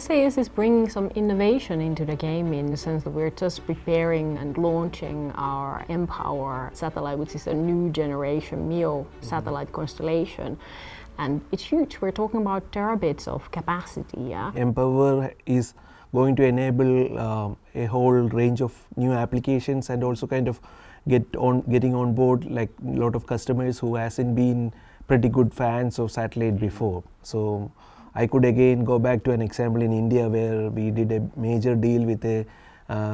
SAS is bringing some innovation into the game in the sense that we're just preparing and launching our mPOWER satellite, which is a new generation MEO satellite constellation. And it's huge. We're talking about terabits of capacity. Yeah? mPOWER is going to enable a whole range of new applications and also kind of getting on board like a lot of customers who hasn't been pretty good fans of satellite before. So I could again go back to an example in India where we did a major deal with a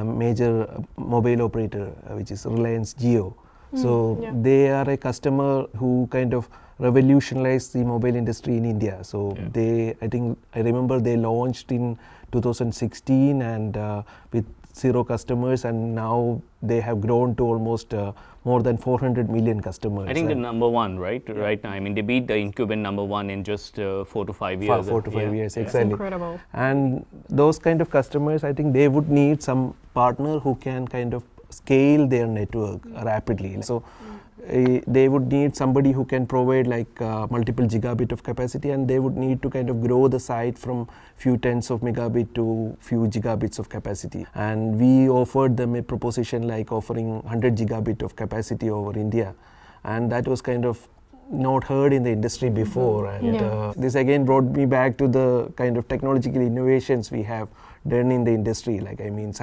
major mobile operator, which is Reliance Jio. They are a customer who kind of revolutionized the mobile industry in India. So I remember they launched in 2016 and with 0 customers, and now they have grown to almost more than 400 million customers. I think they're number one, right? Yeah. Right now. I mean, they beat the incumbent number one in just 4 to 5 years. 4 to 5 years, exactly. That's incredible. And those kind of customers, I think they would need some partner who can kind of scale their network rapidly. So they would need somebody who can provide like multiple gigabit of capacity, and they would need to kind of grow the site from few tens of megabit to few gigabits of capacity. And we offered them a proposition like offering 100 gigabit of capacity over India, and that was kind of not heard in the industry before. And this again brought me back to the kind of technological innovations we have done in the industry. Like, I mean,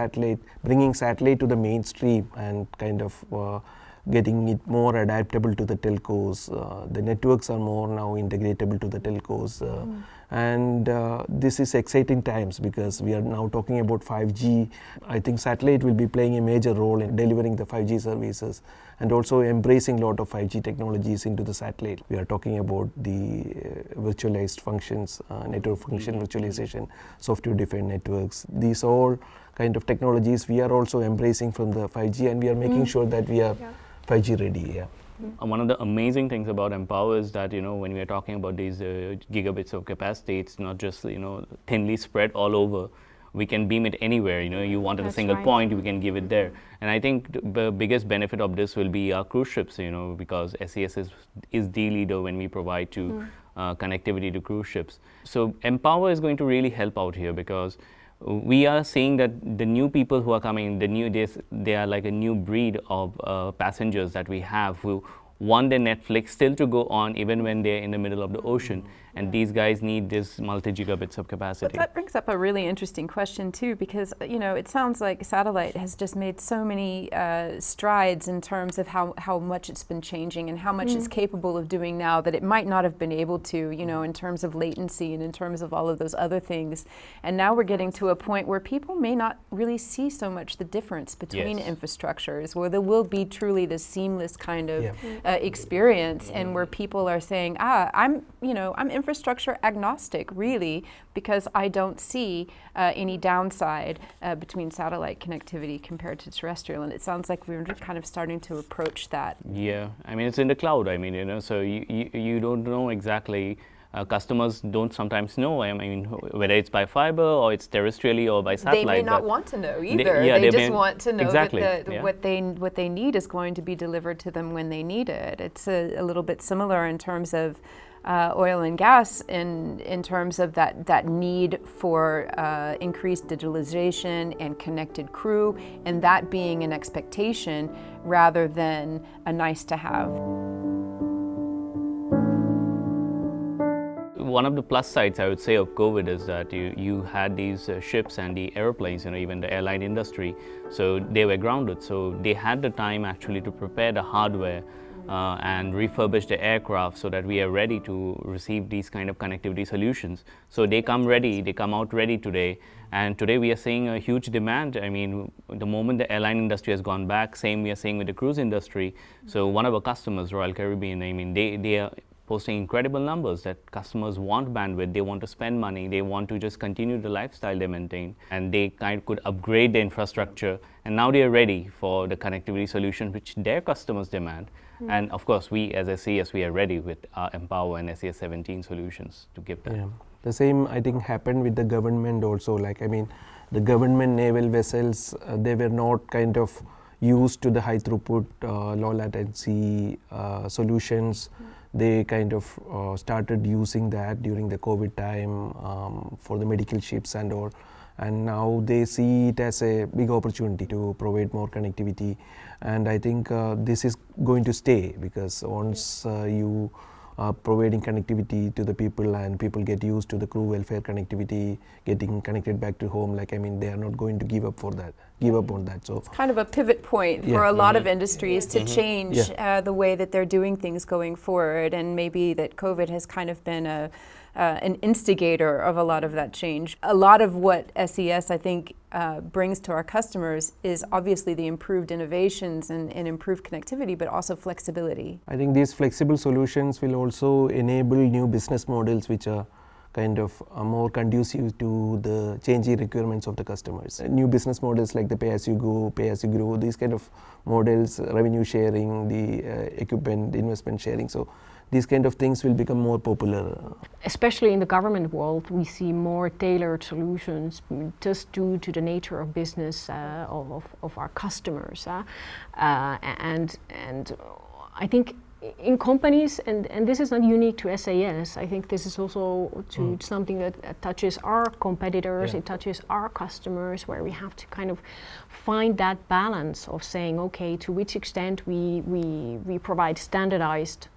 bringing satellite to the mainstream and kind of getting it more adaptable to the telcos. The networks are more now integratable to the telcos. And this is exciting times because we are now talking about 5G. I think satellite will be playing a major role in delivering the 5G services and also embracing a lot of 5G technologies into the satellite. We are talking about the virtualized functions, network function virtualization, software-defined networks. These all kind of technologies we are also embracing from the 5G, and we are making sure that we are 5G ready. One of the amazing things about mPOWER is that, when we are talking about these gigabits of capacity, it's not just, thinly spread all over. We can beam it anywhere. You wanted a single point, we can give it there. And I think the biggest benefit of this will be our cruise ships, because SES is the leader when we provide to connectivity to cruise ships. So mPOWER is going to really help out here because we are seeing that the new people who are coming, they are like a new breed of passengers that we have who want their Netflix still to go on even when they're in the middle of the ocean. And these guys need this multi-gigabits of capacity. But that brings up a really interesting question too, because it sounds like satellite has just made so many strides in terms of how much it's been changing and how much it's capable of doing now that it might not have been able to, in terms of latency and in terms of all of those other things. And now we're getting to a point where people may not really see so much the difference between infrastructures, where there will be truly this seamless kind of experience, and where people are saying, I'm infrastructure agnostic, really, because I don't see any downside between satellite connectivity compared to terrestrial. And it sounds like we're kind of starting to approach that. Yeah, I mean, it's in the cloud. I mean, so you don't know exactly. Customers don't sometimes know, I mean, whether it's by fiber or it's terrestrially or by satellite. They may not want to know either. They just want to know that what they need is going to be delivered to them when they need it. It's a little bit similar in terms of oil and gas in terms of that need for increased digitalization and connected crew, and that being an expectation rather than a nice to have. One of the plus sides, I would say, of COVID is that you had these ships and the airplanes, even the airline industry, so they were grounded. So they had the time actually to prepare the hardware and refurbish the aircraft so that we are ready to receive these kind of connectivity solutions. So they come out ready today. And today we are seeing a huge demand. I mean, the moment the airline industry has gone back, same we are seeing with the cruise industry. So one of our customers, Royal Caribbean, I mean, they are posting incredible numbers that customers want bandwidth, they want to spend money, they want to just continue the lifestyle they maintain, and they kind of could upgrade the infrastructure, and now they are ready for the connectivity solution which their customers demand. And of course, we as SES, we are ready with our mPOWER and SES 17 solutions to give that. Yeah. The same, I think, happened with the government also. Like, I mean, the government naval vessels, they were not kind of used to the high throughput, low latency solutions. they kind of started using that during the COVID time for the medical ships and all. And now they see it as a big opportunity to provide more connectivity. And I think this is going to stay, because once you are providing connectivity to the people and people get used to the crew welfare connectivity, getting connected back to home, like, I mean, they are not going to give up on that. So it's kind of a pivot point for a lot of industries to change the way that they're doing things going forward, and maybe that COVID has kind of been an instigator of a lot of that change. A lot of what SES, I think, brings to our customers is obviously the improved innovations and improved connectivity, but also flexibility. I think these flexible solutions will also enable new business models which are kind of more conducive to the changing requirements of the customers. New business models like the pay-as-you-go, pay-as-you-grow, these kind of models, revenue sharing, the equipment investment sharing. So these kind of things will become more popular. Especially in the government world, we see more tailored solutions just due to the nature of business of our customers. And I think in companies, and this is not unique to SAS, I think this is also to something that touches our competitors, it touches our customers, where we have to kind of find that balance of saying, okay, to which extent we provide standardized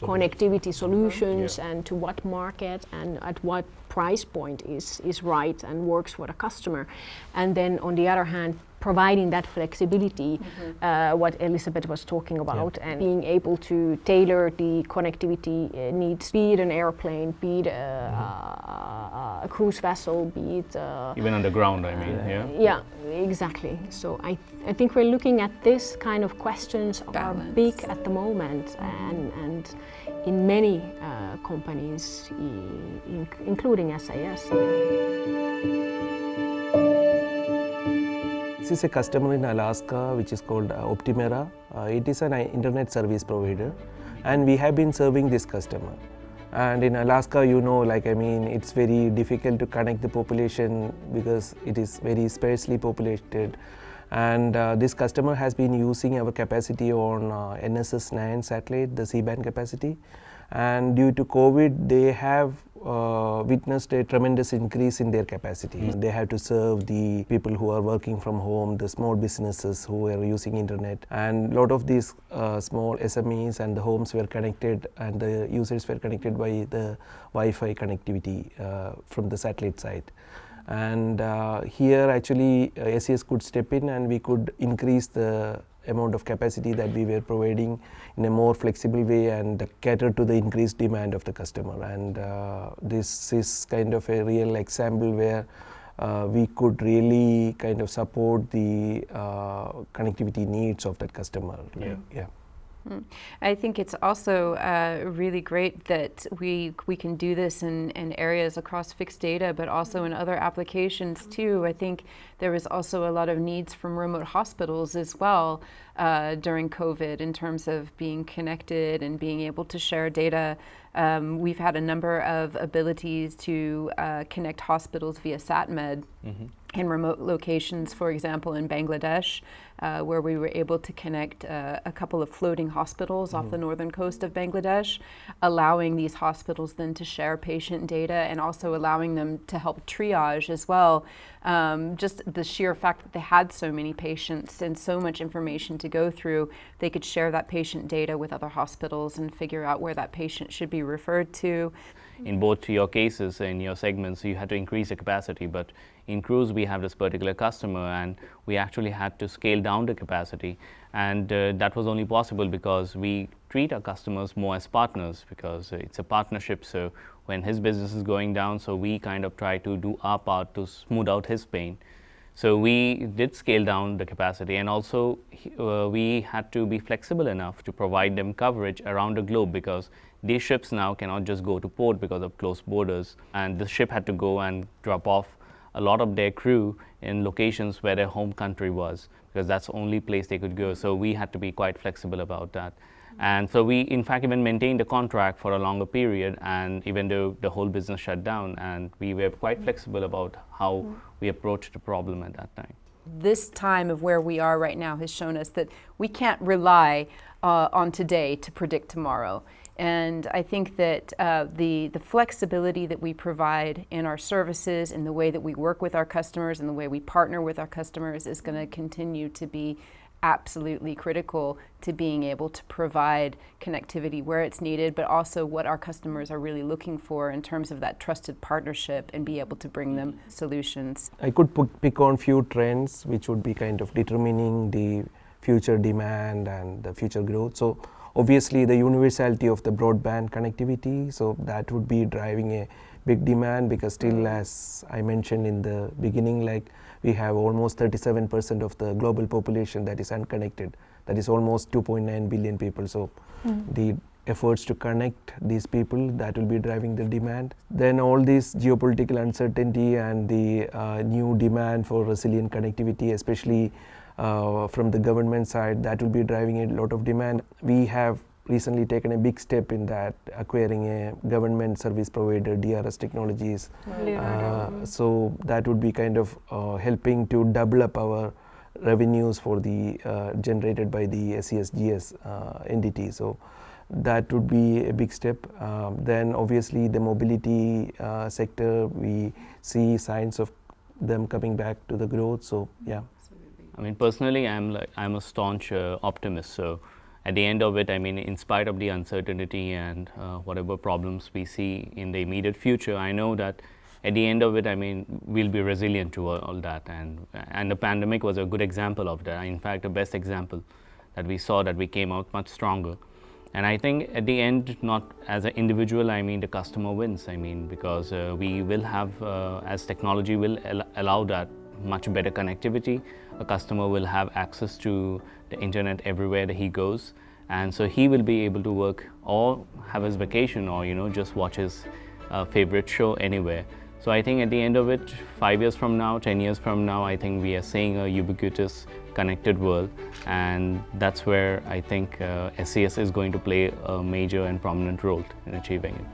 connectivity solutions, and to what market and at what price point is right and works for the customer. And then on the other hand, providing that flexibility, what Elizabeth was talking about, and being able to tailor the connectivity needs, be it an airplane, be it a cruise vessel, be it even underground, I mean. Yeah, exactly. So I think we're looking at this kind of questions are big at the moment, and in many companies, including SAS. This is a customer in Alaska which is called Optimera. It is an internet service provider, and we have been serving this customer. And in Alaska, you know, like, I mean, it's very difficult to connect the population because it is very sparsely populated. And this customer has been using our capacity on NSS-9 satellite, the C-band capacity. And due to COVID, they have witnessed a tremendous increase in their capacity. They have to serve the people who are working from home, the small businesses who are using internet. And a lot of these small SMEs and the homes were connected, and the users were connected by the Wi-Fi connectivity from the satellite side. And here actually SES could step in, and we could increase the amount of capacity that we were providing in a more flexible way and cater to the increased demand of the customer. And this is kind of a real example where we could really kind of support the connectivity needs of that customer. I think it's also really great that we can do this in areas across fixed data, but also in other applications too. I think there was also a lot of needs from remote hospitals as well during COVID in terms of being connected and being able to share data. We've had a number of abilities to connect hospitals via SatMed in remote locations, for example, in Bangladesh, where we were able to connect a couple of floating hospitals off the northern coast of Bangladesh, allowing these hospitals then to share patient data and also allowing them to help triage as well. Just the sheer fact that they had so many patients and so much information to go through, they could share that patient data with other hospitals and figure out where that patient should be referred to. In both your cases, in your segments, you had to increase the capacity, but in cruise we have this particular customer and we actually had to scale down the capacity, and that was only possible because we treat our customers more as partners, because it's a partnership. So when his business is going down, so we kind of try to do our part to smooth out his pain. So we did scale down the capacity, and also we had to be flexible enough to provide them coverage around the globe, because these ships now cannot just go to port because of closed borders, and the ship had to go and drop off a lot of their crew in locations where their home country was, because that's the only place they could go. So we had to be quite flexible about that. And so we, in fact, even maintained the contract for a longer period, and even though the whole business shut down, and we were quite flexible about how we approached the problem at that time. This time of where we are right now has shown us that we can't rely on today to predict tomorrow. And I think that the flexibility that we provide in our services, in the way that we work with our customers, and the way we partner with our customers is going to continue to be absolutely critical to being able to provide connectivity where it's needed, but also what our customers are really looking for in terms of that trusted partnership and be able to bring them solutions. I could pick on few trends which would be kind of determining the future demand and the future growth. So obviously the universality of the broadband connectivity, so that would be driving a big demand, because still, as I mentioned in the beginning, like we have almost 37% of the global population that is unconnected. That is almost 2.9 billion people. So the efforts to connect these people, that will be driving the demand. Then all this geopolitical uncertainty and the new demand for resilient connectivity, especially from the government side, that will be driving a lot of demand. We have recently taken a big step in that, acquiring a government service provider, DRS Technologies. So that would be kind of helping to double up our revenues for the generated by the SESGS entity. So that would be a big step. Then obviously the mobility sector, we see signs of them coming back to the growth. So yeah. I mean, personally, I'm a staunch optimist. So at the end of it, I mean, in spite of the uncertainty and whatever problems we see in the immediate future, I know that at the end of it, I mean, we'll be resilient to all that. And the pandemic was a good example of that. In fact, the best example that we saw, that we came out much stronger. And I think at the end, not as an individual, I mean, the customer wins. I mean, because we will have, as technology will allow that much better connectivity, a customer will have access to the internet everywhere that he goes, and so he will be able to work or have his vacation, or just watch his favorite show anywhere. So I think at the end of it, 5 years from now, 10 years from now, I think we are seeing a ubiquitous connected world, and that's where I think SES is going to play a major and prominent role in achieving it.